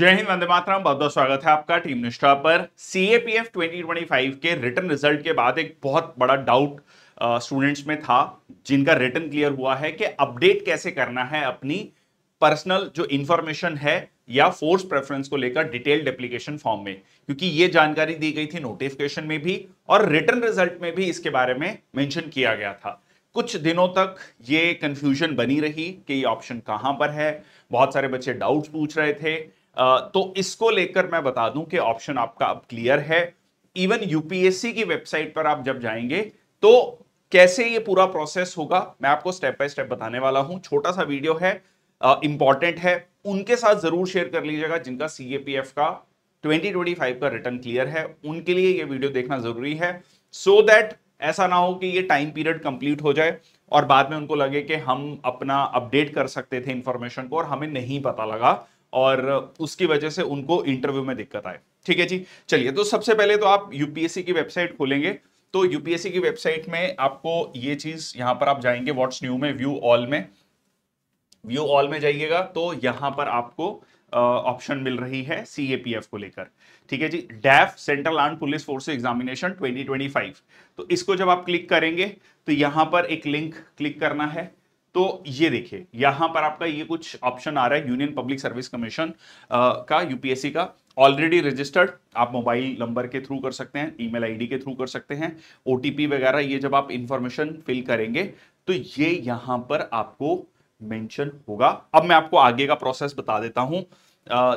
जय हिंद, वंदे मातरम। बहुत बहुत स्वागत है आपका टीम निष्ठा पर। सीएपीएफ 2025 के रिटन रिजल्ट के बाद एक बहुत बड़ा डाउट स्टूडेंट्स में था, जिनका रिटन क्लियर हुआ है कि अपडेट कैसे करना है अपनी पर्सनल जो इंफॉर्मेशन है या फोर्स प्रेफरेंस को लेकर डिटेल्ड एप्लीकेशन फॉर्म में, क्योंकि ये जानकारी दी गई थी नोटिफिकेशन में भी और रिटन रिजल्ट में भी इसके बारे में मेंशन किया गया था। कुछ दिनों तक ये कंफ्यूजन बनी रही कि ये ऑप्शन कहां पर है। बहुत सारे बच्चे डाउट्स पूछ रहे थे। तो इसको लेकर मैं बता दूं कि ऑप्शन आपका अब क्लियर है। इवन यूपीएससी की वेबसाइट पर आप जब जाएंगे तो कैसे ये पूरा प्रोसेस होगा मैं आपको स्टेप बाय स्टेप बताने वाला हूं। छोटा सा वीडियो है, इंपॉर्टेंट है। उनके साथ जरूर शेयर कर लीजिएगा जिनका सीएपीएफ का 2025 का रिटर्न क्लियर है, उनके लिए ये वीडियो देखना जरूरी है, सो दैट ऐसा ना हो कि ये टाइम पीरियड कंप्लीट हो जाए और बाद में उनको लगे कि हम अपना अपडेट कर सकते थे इंफॉर्मेशन को और हमें नहीं पता लगा और उसकी वजह से उनको इंटरव्यू में दिक्कत आए। ठीक है जी, चलिए। तो सबसे पहले तो आप यूपीएससी की वेबसाइट खोलेंगे तो यूपीएससी की वेबसाइट में आपको ये चीज, यहां पर आप जाएंगे व्हाट्स न्यू में, व्यू ऑल में जाइएगा तो यहां पर आपको ऑप्शन मिल रही है सीएपीएफ को लेकर। ठीक है जी, डैफ central arm police force examination 2025। तो इसको जब आप क्लिक करेंगे तो यहां पर एक लिंक क्लिक करना है। तो ये देखिए यहां पर आपका ये कुछ ऑप्शन आ रहा है, यूनियन पब्लिक सर्विस कमीशन का, यूपीएससी का ऑलरेडी रजिस्टर्ड। आप मोबाइल नंबर के थ्रू कर सकते हैं, ईमेल आईडी के थ्रू कर सकते हैं, ओटीपी वगैरह ये जब आप इंफॉर्मेशन फिल करेंगे तो ये यहां पर आपको मेंशन होगा। अब मैं आपको आगे का प्रोसेस बता देता हूं।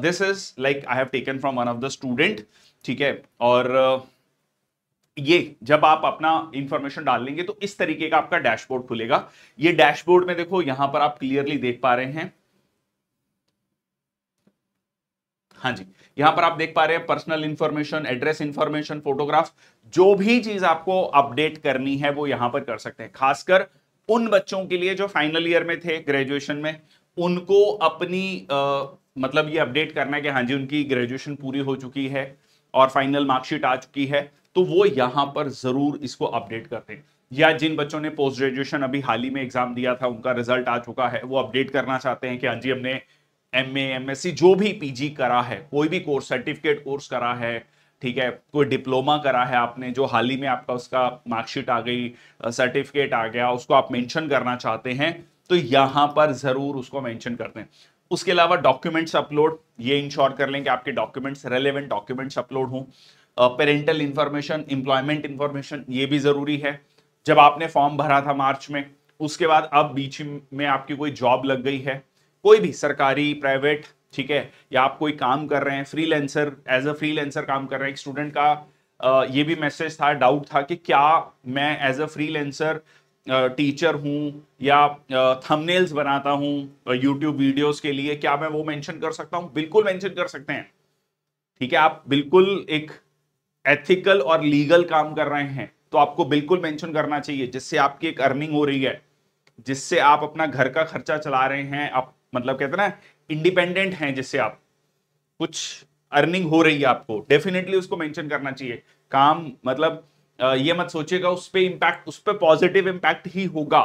This is like I have taken from one of the student. ठीक है, और ये जब आप अपना इंफॉर्मेशन डाल लेंगे तो इस तरीके का आपका डैशबोर्ड खुलेगा। ये डैशबोर्ड में देखो यहां पर आप क्लियरली देख पा रहे हैं। हाँ जी, यहां पर आप देख पा रहे हैं personal information, address information, photograph, जो भी चीज आपको अपडेट करनी है वो यहां पर कर सकते हैं। खासकर उन बच्चों के लिए जो फाइनल ईयर में थे ग्रेजुएशन में, उनको अपनी मतलब ये अपडेट करना है कि हाँ जी उनकी ग्रेजुएशन पूरी हो चुकी है और फाइनल मार्कशीट आ चुकी है, तो वो यहां पर जरूर इसको अपडेट करते हैं। या जिन बच्चों ने पोस्ट ग्रेजुएशन अभी हाल ही में एग्जाम दिया था, उनका रिजल्ट आ चुका है, वो अपडेट करना चाहते हैं कि हाँ जी हमने एमए, एमएससी, जो भी पीजी करा है, कोई भी कोर्स, सर्टिफिकेट कोर्स करा है, ठीक है, कोई डिप्लोमा करा है आपने, जो हाल ही में आपका उसका मार्कशीट आ गई, सर्टिफिकेट आ गया, उसको आप मेंशन करना चाहते हैं तो यहां पर जरूर उसको मेंशन करते हैं। उसके अलावा डॉक्यूमेंट्स अपलोड, ये इंश्योर कर लें कि आपके डॉक्यूमेंट्स, रेलेवेंट डॉक्यूमेंट्स अपलोड हों। पेरेंटल इंफॉर्मेशन, एम्प्लॉयमेंट इंफॉर्मेशन, ये भी जरूरी है। जब आपने फॉर्म भरा था मार्च में, उसके बाद अब बीच में आपकी कोई जॉब लग गई है, कोई भी सरकारी, प्राइवेट, ठीक है, या आप कोई काम कर रहे हैं, फ्रीलांसर, एज अ फ्रीलांसर काम कर रहे हैं। एक स्टूडेंट का ये भी मैसेज था, डाउट था कि क्या मैं एज अ फ्रीलांसर टीचर हूं या थंबनेल्स बनाता हूं यूट्यूब वीडियोस के लिए, क्या मैं वो मेंशन कर सकता हूं? बिल्कुल मेंशन कर सकते हैं। ठीक है, आप बिल्कुल एक एथिकल और लीगल काम कर रहे हैं तो आपको बिल्कुल मेंशन करना चाहिए, जिससे आपकी एक अर्निंग हो रही है, जिससे आप अपना घर का खर्चा चला रहे हैं, आप मतलब कहते हैं ना इंडिपेंडेंट हैं, जिससे आप कुछ अर्निंग हो रही है, आपको डेफिनेटली उसको मेंशन करना चाहिए। काम मतलब ये मत सोचिएगा उस पे इंपैक्ट, उस पे पॉजिटिव इंपैक्ट ही होगा।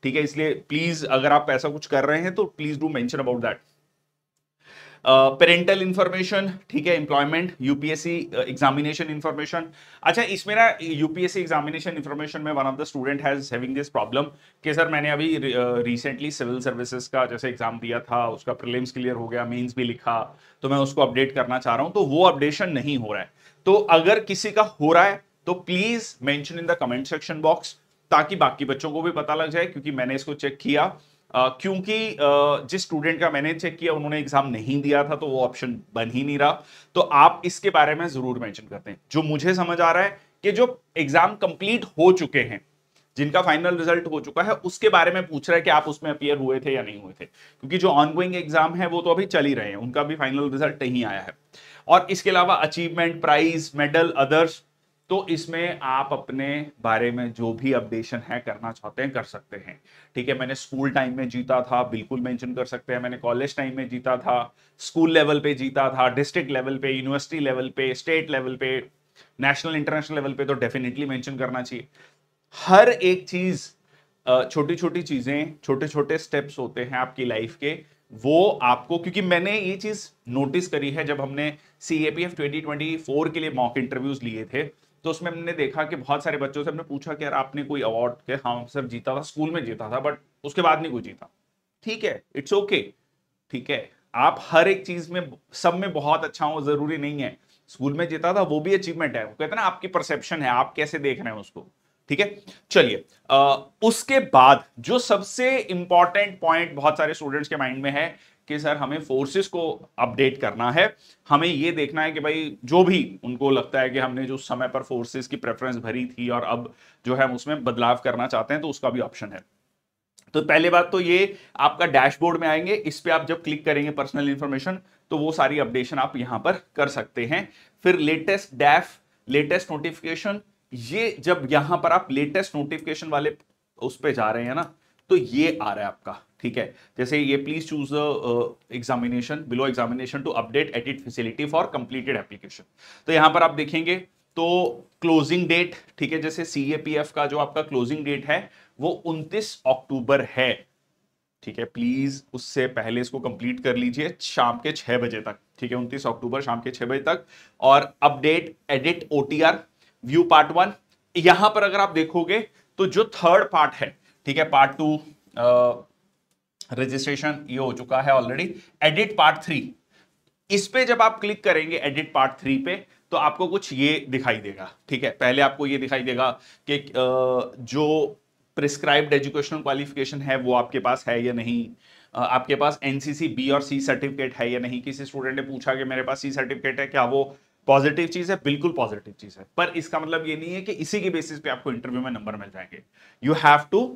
ठीक है, इसलिए प्लीज अगर आप ऐसा कुछ कर रहे हैं तो please do mention about that. Parental information, ठीक है, एम्प्लॉयमेंट, यूपीएससी एग्जामिनेशन इंफॉर्मेशन। अच्छा, इसमें ना यूपीएससी एग्जामिनेशन इंफॉर्मेशन में one of the student has having this problem कि सर मैंने अभी रिसेंटली सिविल सर्विसेज का जैसे एग्जाम दिया था, उसका प्रीलिम्स क्लियर हो गया, मेंस भी लिखा, तो मैं उसको अपडेट करना चाह रहा हूं, तो वो अपडेशन नहीं हो रहा है। तो अगर किसी का हो रहा है तो please mention in the comment section box, ताकि बाकी बच्चों को भी पता लग जाए, क्योंकि मैंने इसको चेक किया। क्योंकि जिस स्टूडेंट का मैंने चेक किया उन्होंने एग्जाम नहीं दिया था, तो वो ऑप्शन बन ही नहीं रहा। तो आप इसके बारे में जरूर मेंशन करते हैं। जो मुझे समझ आ रहा है कि जो एग्जाम कंप्लीट हो चुके हैं, जिनका फाइनल रिजल्ट हो चुका है, उसके बारे में पूछ रहा है कि आप उसमें अपीयर हुए थे या नहीं हुए थे, क्योंकि जो ऑनगोइंग एग्जाम है वो तो अभी चल ही रहे हैं, उनका भी फाइनल रिजल्ट नहीं आया है। और इसके अलावा अचीवमेंट, प्राइज, मेडल, अदर्स, तो इसमें आप अपने बारे में जो भी अपडेशन है करना चाहते हैं कर सकते हैं। ठीक है, मैंने स्कूल टाइम में जीता था, बिल्कुल मेंशन कर सकते हैं। मैंने कॉलेज टाइम में जीता था, स्कूल लेवल पे जीता था, डिस्ट्रिक्ट लेवल पे, यूनिवर्सिटी लेवल पे, स्टेट लेवल पे, नेशनल इंटरनेशनल लेवल पे, तो डेफिनेटली मेंशन करना चाहिए। हर एक चीज, छोटी छोटी चीजें, छोटे छोटे स्टेप्स होते हैं आपकी लाइफ के, वो आपको, क्योंकि मैंने ये चीज नोटिस करी है जब हमने CAPF 2024 के लिए मॉक इंटरव्यूज लिए थे, तो उसमें हमने देखा कि बहुत सारे बच्चों से हमने पूछा कि यार आपने कोई अवार्ड के, हाँ सर जीता था, स्कूल में जीता था, बट उसके बाद नहीं कोई जीता। ठीक है, इट्स ओके, ठीक है, आप हर एक चीज में, सब में बहुत अच्छा हो जरूरी नहीं है। स्कूल में जीता था वो भी अचीवमेंट है, वो कहते हैं ना आपकी परसेप्शन है, आप कैसे देख रहे हैं उसको। ठीक है, चलिए उसके बाद जो सबसे इंपॉर्टेंट पॉइंट बहुत सारे स्टूडेंट्स के माइंड में है कि सर हमें फोर्सेस को अपडेट करना है, हमें ये देखना है कि भाई जो भी उनको लगता है कि हमने जो समय पर फोर्सेस की प्रेफरेंस भरी थी और अब जो है हम उसमें बदलाव करना चाहते हैं, तो उसका भी ऑप्शन है। तो पहले बात तो ये आपका डैशबोर्ड में आएंगे, इस पे आप जब क्लिक करेंगे पर्सनल इंफॉर्मेशन, तो वो सारी अपडेशन आप यहां पर कर सकते हैं। फिर लेटेस्ट डैफ, लेटेस्ट नोटिफिकेशन, ये जब यहां पर आप लेटेस्ट नोटिफिकेशन वाले उस पे जा रहे हैं ना, तो ये आ रहा है आपका। ठीक है, जैसे ये please choose examination below examination to update edit facility for completed application. तो यहां पर आप देखेंगे तो क्लोजिंग डेट, ठीक है, जैसे CAPF का जो आपका क्लोजिंग डेट है वो 29 अक्टूबर है। ठीक है, प्लीज उससे पहले इसको कंप्लीट कर लीजिए शाम के 6 बजे तक। ठीक है, 29 अक्टूबर शाम के 6 बजे तक। और update edit OTR view part 1, यहां पर अगर आप देखोगे तो जो थर्ड पार्ट है, ठीक है, पार्ट 2 रजिस्ट्रेशन ये हो चुका है ऑलरेडी। एडिट पार्ट 3, इस पे जब आप क्लिक करेंगे एडिट पार्ट 3 पे, तो आपको कुछ ये दिखाई देगा। ठीक है, पहले आपको ये दिखाई देगा कि जो प्रिस्क्राइब्ड एजुकेशनल क्वालिफिकेशन है वो आपके पास है या नहीं, आपके पास NCC B और C सर्टिफिकेट है या नहीं। किसी स्टूडेंट ने पूछा कि मेरे पास C सर्टिफिकेट है, क्या वो पॉजिटिव चीज है? बिल्कुल पॉजिटिव चीज है, पर इसका मतलब ये नहीं है कि इसी के बेसिस पे आपको इंटरव्यू में नंबर मिल जाएंगे। You have to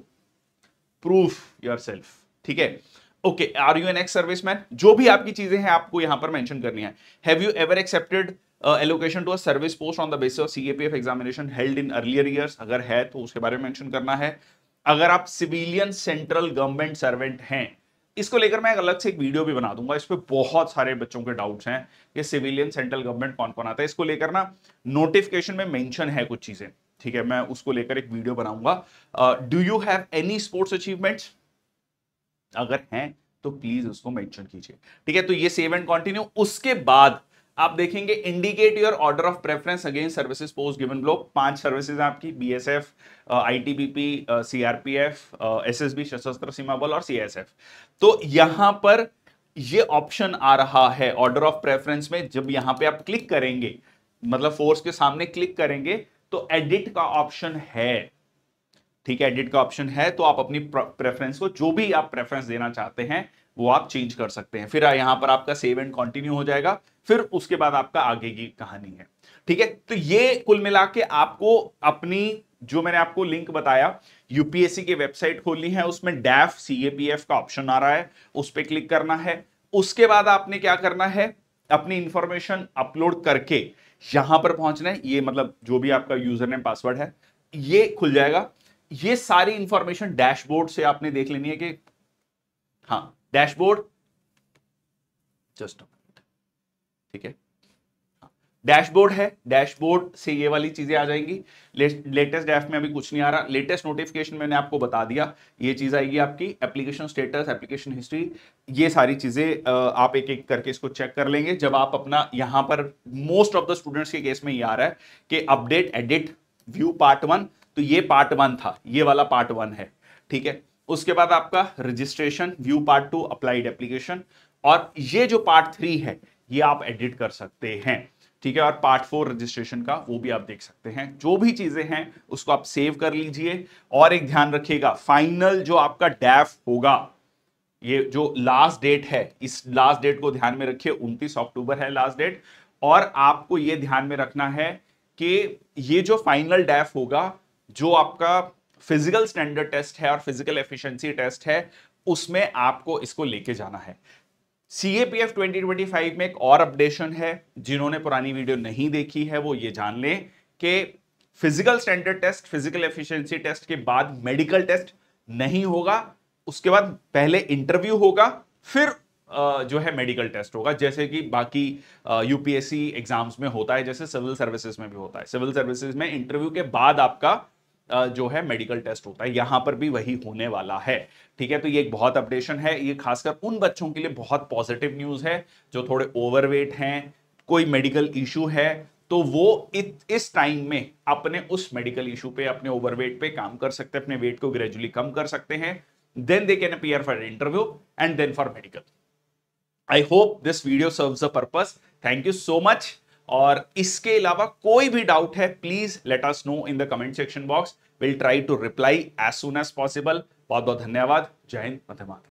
proof yourself. ठीक है, okay, are you an ex serviceman, जो भी आपकी चीजें हैं आपको यहां पर मेंशन करनी है। Have you ever accepted allocation to a service post on the basis of CAPF examination held in earlier years, अगर है तो उसके बारे में मेंशन करना है। अगर आप सिविलियन सेंट्रल गवर्नमेंट सर्वेंट हैं, इसको लेकर मैं अलग से एक वीडियो भी बना दूंगा, इस पे बहुत सारे बच्चों के डाउट्स हैं कि सिविलियन सेंट्रल गवर्नमेंट कौन कौन आता है। इसको लेकर ना नोटिफिकेशन में मेंशन है कुछ चीजें, ठीक है, मैं उसको लेकर एक वीडियो बनाऊंगा। Do you have any sports achievements, अगर हैं तो प्लीज उसको मेंशन कीजिए। ठीक है, तो ये सेव एंड कंटिन्यू। उसके बाद आप देखेंगे indicate your order of preference against services post given below. 5 services आपकी, BSF, ITBP, CRPF, SSB सशस्त्र सीमा बल और CSF। तो यहां पर ये ऑप्शन आ रहा है ऑर्डर ऑफ प्रेफरेंस में। जब यहां पे आप क्लिक करेंगे, मतलब फोर्स के सामने क्लिक करेंगे, तो एडिट का ऑप्शन है। ठीक है, एडिट का ऑप्शन है, तो आप अपनी प्रेफरेंस को, जो भी आप प्रेफरेंस देना चाहते हैं वो आप चेंज कर सकते हैं। फिर यहां पर आपका सेव एंड कंटिन्यू हो जाएगा, फिर उसके बाद आपका आगे की कहानी है। ठीक है, तो ये कुल मिला के आपको अपनी, जो मैंने आपको लिंक बताया, UPSC की वेबसाइट खोलनी है, उसमें डैफ CAPF का ऑप्शन आ रहा है, उस पर क्लिक करना है। उसके बाद आपने क्या करना है, अपनी इंफॉर्मेशन अपलोड करके यहां पर पहुंचना है। ये मतलब जो भी आपका यूजर नेम पासवर्ड है ये खुल जाएगा। ये सारी इंफॉर्मेशन डैशबोर्ड से आपने देख लेनी है कि हाँ, डैशबोर्ड, जस्ट ठीक है, डैशबोर्ड है, डैशबोर्ड से ये वाली चीजें आ जाएंगी। लेटेस्ट डैश में अभी कुछ नहीं आ रहा। लेटेस्ट नोटिफिकेशन मैंने आपको बता दिया, ये चीज आएगी आपकी। एप्लीकेशन स्टेटस, एप्लीकेशन हिस्ट्री, ये सारी चीजें आप एक एक करके इसको चेक कर लेंगे जब आप अपना, यहां पर मोस्ट ऑफ द स्टूडेंट्स के केस में ये आ रहा है कि अपडेट एडिट व्यू पार्ट 1, तो ये पार्ट 1 था, ये वाला पार्ट 1 है। ठीक है, उसके बाद आपका registration view part 2 applied application, और ये जो पार्ट 3 है ये आप एडिट कर सकते हैं। ठीक है, और पार्ट 4 रजिस्ट्रेशन का वो भी आप देख सकते हैं। जो भी चीजें हैं उसको आप सेव कर लीजिए। और एक ध्यान रखिएगा, फाइनल जो आपका डैफ होगा, ये जो लास्ट डेट है, इस लास्ट डेट को ध्यान में रखिए, 29 अक्टूबर है लास्ट डेट। और आपको ये ध्यान में रखना है कि ये जो फाइनल डैफ होगा, जो आपका फिजिकल स्टैंडर्ड टेस्ट है और फिजिकल एफिशिएंसी टेस्ट है, उसमें आपको इसको लेके जाना है। CAPF 2025 में एक और अपडेशन है, जिन्होंने पुरानी वीडियो नहीं देखी है वो ये जान लें कि physical standard test, physical efficiency test के बाद मेडिकल टेस्ट नहीं होगा। उसके बाद पहले इंटरव्यू होगा, फिर जो है मेडिकल टेस्ट होगा, जैसे कि बाकी UPSC एग्जाम्स में होता है, जैसे सिविल सर्विसेज में भी होता है। सिविल सर्विसेज में इंटरव्यू के बाद आपका जो है मेडिकल टेस्ट होता है, यहां पर भी वही होने वाला है। ठीक है, तो ये एक बहुत अपडेशन है, ये खासकर उन बच्चों के लिए बहुत पॉजिटिव न्यूज है जो थोड़े ओवरवेट हैं, कोई मेडिकल इशू है, तो वो इस टाइम में अपने उस मेडिकल इशू पे, अपने ओवरवेट पे काम कर सकते हैं, अपने वेट को ग्रेजुअली कम कर सकते हैं, then they can appear for interview and then for medical. I hope this video serves the purpose. Thank you so much. और इसके अलावा कोई भी डाउट है, please let us know in the comment section box. Will try to reply as soon as possible. बहुत बहुत धन्यवाद। जय हिंद, वंदे मातरम।